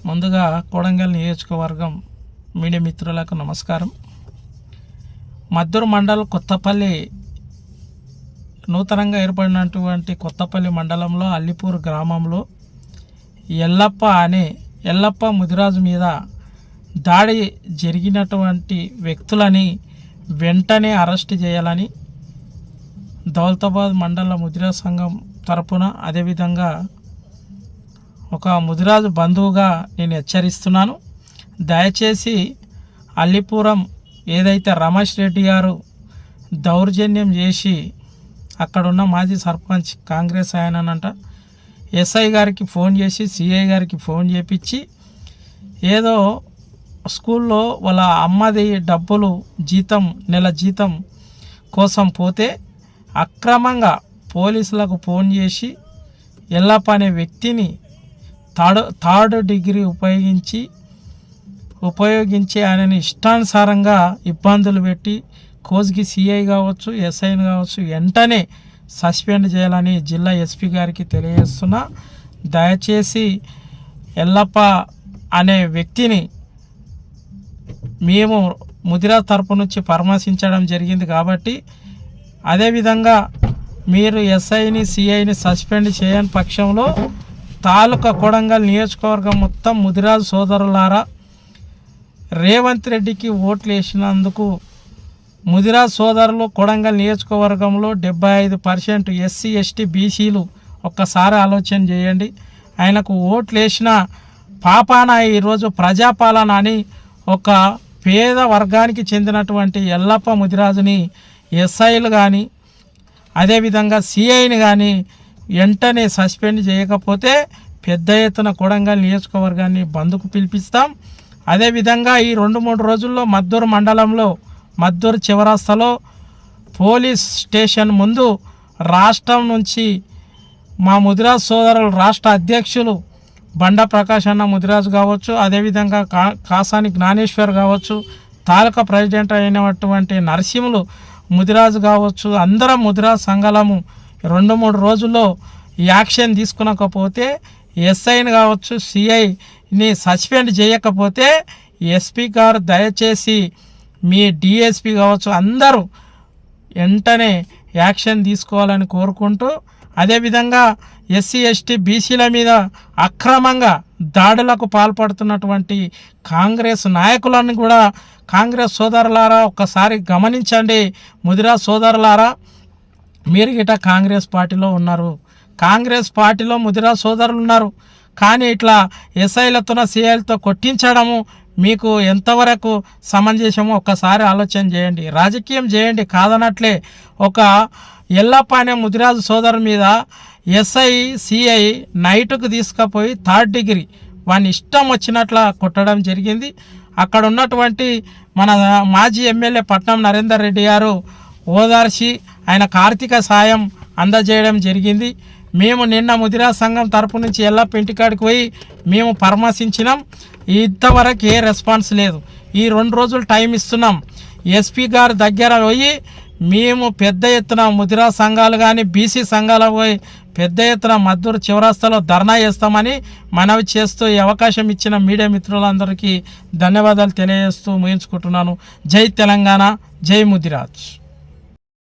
ముందుగా కొడంగల్ నియోజకవర్గం మీడియా మిత్రులకు నమస్కారం. మద్దూరు మండలం కొత్తపల్లి నూతనంగా ఏర్పడినటువంటి కొత్తపల్లి మండలంలో అల్లిపూర్ గ్రామంలో ఎల్లప్ప ముదిరాజు మీద దాడి జరిగినటువంటి వ్యక్తులని వెంటనే అరెస్ట్ చేయాలని దౌలతాబాద్ మండల ముదిరాజ్ సంఘం తరపున, అదేవిధంగా ఒక ముదిరాజు బంధువుగా నేను హెచ్చరిస్తున్నాను. దయచేసి అల్లిపురం ఏదైతే రమేష్ రెడ్డి గారు దౌర్జన్యం చేసి అక్కడున్న మాజీ సర్పంచ్ కాంగ్రెస్ ఆయనంట ఎస్ఐ గారికి ఫోన్ చేసి సిఐ గారికి ఫోన్ చేపించి ఏదో స్కూల్లో వాళ్ళ అమ్మది డబ్బులు నెల జీతం కోసం పోతే అక్రమంగా పోలీసులకు ఫోన్ చేసి ఎల్లప్ప అనే వ్యక్తిని థర్డ్ డిగ్రీ ఉపయోగించి ఆయనని ఇష్టానుసారంగా ఇబ్బందులు పెట్టి కోజ్కి సిఐ కావచ్చు, ఎస్ఐని కావచ్చు వెంటనే సస్పెండ్ చేయాలని జిల్లా ఎస్పీ గారికి తెలియజేస్తున్నా. దయచేసి ఎల్లప్ప అనే వ్యక్తిని మేము ముదిరాజ్ తరపు నుంచి పరామర్శించడం జరిగింది కాబట్టి, అదేవిధంగా మీరు ఎస్ఐని సిఐని సస్పెండ్ చేయని పక్షంలో తాలూకా కొడంగల్ నియోజకవర్గం మొత్తం ముదిరాజు సోదరులారా, రేవంత్ రెడ్డికి ఓట్లు వేసినందుకు ముదిరాజ్ సోదరులు కొడంగల్ నియోజకవర్గంలో 75% ఎస్సీ ఎస్టీ బీసీలు ఒక్కసారి ఆలోచన చేయండి. ఆయనకు ఓట్లు వేసిన పాపాన ఈరోజు ప్రజాపాలన అని ఒక పేద వర్గానికి చెందినటువంటి ఎల్లప్ప ముదిరాజుని ఎస్ఐలు కానీ అదేవిధంగా సిఐని కానీ వెంటనే సస్పెండ్ చేయకపోతే పెద్ద ఎత్తున కొడంగల్ నియోజకవర్గాన్ని బంద్కు పిలిపిస్తాం. అదేవిధంగా ఈ 2-3 రోజుల్లో మద్దూరు మండలంలో మద్దూరు చివరస్తలో పోలీస్ స్టేషన్ ముందు రాష్ట్రం నుంచి మా ముదిరాజ్ సోదరులు రాష్ట్ర అధ్యక్షులు బండ ప్రకాష్ అన్న ముదిరాజు కావచ్చు, అదేవిధంగా కాసాని జ్ఞానేశ్వర్ కావచ్చు, తాలూకా ప్రెసిడెంట్ అయినటువంటి నరసింహులు ముదిరాజు కావచ్చు, అందరం ముదిరాజ్ సంఘాలము 2-3 రోజుల్లో యాక్షన్ తీసుకునకపోతే ఎస్ఐని కావచ్చు, సిఐని సస్పెండ్ చేయకపోతే ఎస్పీ గారు దయచేసి మీ డిఎస్పీ కావచ్చు అందరూ వెంటనే యాక్షన్ తీసుకోవాలని కోరుకుంటూ, అదేవిధంగా ఎస్సీ ఎస్టీ బీసీల మీద అక్రమంగా దాడులకు పాల్పడుతున్నటువంటి కాంగ్రెస్ నాయకులను కూడా కాంగ్రెస్ సోదరులారా ఒక్కసారి గమనించండి. ముదిరాజ్ సోదరులారా, మీరు గిట కాంగ్రెస్ పార్టీలో ఉన్నారు, కాంగ్రెస్ పార్టీలో ముదిరాజ్ సోదరులు ఉన్నారు, కానీ ఇట్లా ఎస్ఐలతో సిఐలతో కొట్టించడము మీకు ఎంతవరకు సమంజసమో ఒక్కసారి ఆలోచన చేయండి. రాజకీయం చేయండి కాదనట్లే. ఒక ఎల్లప్ప అనే ముదిరాజు సోదరు మీద ఎస్ఐ సిఐ నైట్కు తీసుకుపోయి థర్డ్ డిగ్రీ వాని ఇష్టం వచ్చినట్ల కొట్టడం జరిగింది. అక్కడ ఉన్నటువంటి మన మాజీ ఎమ్మెల్యే పట్నం నరేందర్ రెడ్డి గారు ఓదార్చి ఆయనకు ఆర్థిక సాయం అందజేయడం జరిగింది. మేము నిన్న ముదిరాజ్ సంఘం తరపు నుంచి ఎల్లప్ప ఇంటికాడికి పోయి మేము పరామర్శించినాం. ఇంతవరకు ఏ రెస్పాన్స్ లేదు. ఈ 2 రోజులు టైం ఇస్తున్నాం. ఎస్పీ గారి దగ్గర పోయి మేము పెద్ద ఎత్తున ముదిరాజ్ సంఘాలు కానీ బీసీ సంఘాలు పోయి పెద్ద ఎత్తున మద్దూరు చివరస్తలో ధర్నా చేస్తామని మనవి చేస్తూ ఈ అవకాశం ఇచ్చిన మీడియా మిత్రులందరికీ ధన్యవాదాలు తెలియజేస్తూ ముగించుకుంటున్నాను. జై తెలంగాణ, జై ముదిరాజ్.